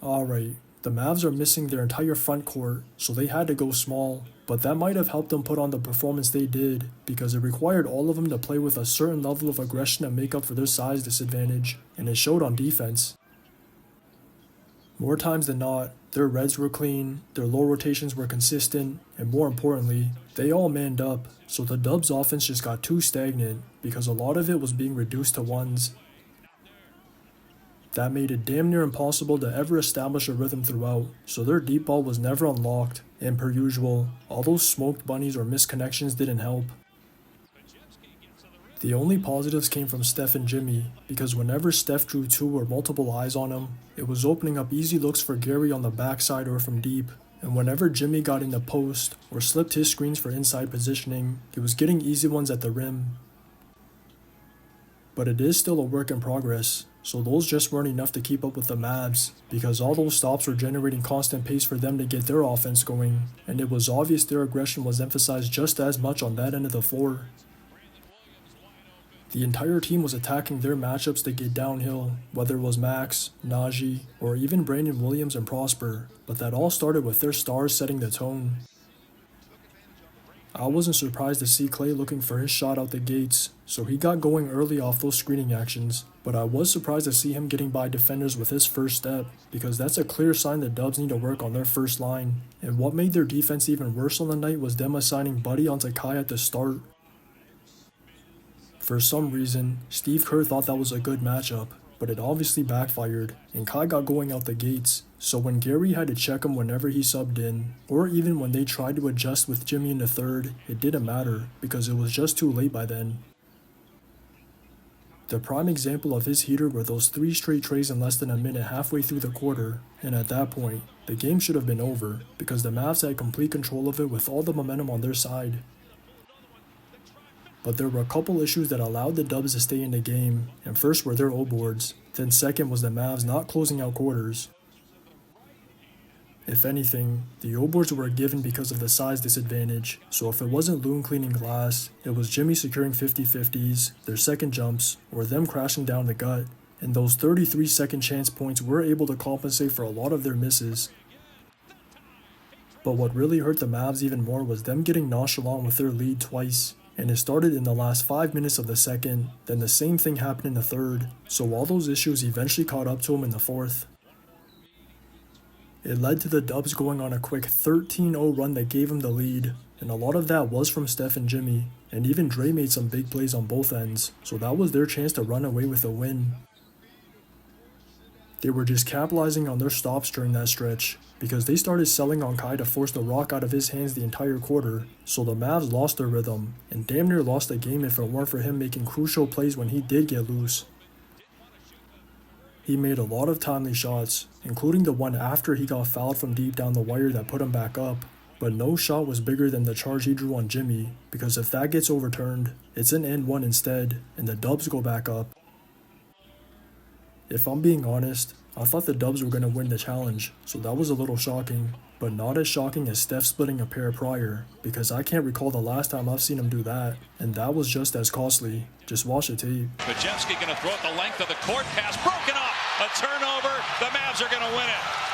Alright, the Mavs are missing their entire front court, so they had to go small, but that might have helped them put on the performance they did, because it required all of them to play with a certain level of aggression to make up for their size disadvantage, and it showed on defense. More times than not, their reds were clean, their low rotations were consistent, and more importantly, they all manned up, so the Dubs offense just got too stagnant, because a lot of it was being reduced to ones. That made it damn near impossible to ever establish a rhythm throughout, so their deep ball was never unlocked, and per usual, all those smoked bunnies or missed connections didn't help. The only positives came from Steph and Jimmy, because whenever Steph drew two or multiple eyes on him, it was opening up easy looks for Gary on the backside or from deep, and whenever Jimmy got in the post or slipped his screens for inside positioning, he was getting easy ones at the rim. But it is still a work in progress, so those just weren't enough to keep up with the Mavs, because all those stops were generating constant pace for them to get their offense going, and it was obvious their aggression was emphasized just as much on that end of the floor. The entire team was attacking their matchups to get downhill, whether it was Max, Najee, or even Brandon Williams and Prosper, but that all started with their stars setting the tone. I wasn't surprised to see Clay looking for his shot out the gates, so he got going early off those screening actions, but I was surprised to see him getting by defenders with his first step, because that's a clear sign the Dubs need to work on their first line, and what made their defense even worse on the night was them assigning Buddy onto Kai at the start. For some reason, Steve Kerr thought that was a good matchup, but it obviously backfired, and Kai got going out the gates, so when Gary had to check him whenever he subbed in, or even when they tried to adjust with Jimmy in the third, it didn't matter, because it was just too late by then. The prime example of his heater were those 3 straight trays in less than a minute halfway through the quarter, and at that point, the game should have been over, because the Mavs had complete control of it with all the momentum on their side. But there were a couple issues that allowed the Dubs to stay in the game, and first were their O-boards, then second was the Mavs not closing out quarters. If anything, the O-boards were given because of the size disadvantage, so if it wasn't Loon cleaning glass, it was Jimmy securing 50-50s, their second jumps, or them crashing down the gut, and those 33 second chance points were able to compensate for a lot of their misses. But what really hurt the Mavs even more was them getting nonchalant with their lead twice, and it started in the last 5 minutes of the second, then the same thing happened in the third, so all those issues eventually caught up to them in the fourth. It led to the Dubs going on a quick 13-0 run that gave them the lead, and a lot of that was from Steph and Jimmy, and even Dre made some big plays on both ends, so that was their chance to run away with a win. They were just capitalizing on their stops during that stretch, because they started selling on Kai to force the rock out of his hands the entire quarter, so the Mavs lost their rhythm, and damn near lost the game if it weren't for him making crucial plays when he did get loose. He made a lot of timely shots, including the one after he got fouled from deep down the wire that put him back up, but no shot was bigger than the charge he drew on Jimmy, because if that gets overturned, it's an and one instead, and the Dubs go back up. If I'm being honest, I thought the Dubs were going to win the challenge, so that was a little shocking, but not as shocking as Steph splitting a pair prior, because I can't recall the last time I've seen him do that, and that was just as costly. Just watch the tape. Majewski going to throw it the length of the court, pass broken off, a turnover, the Mavs are going to win it.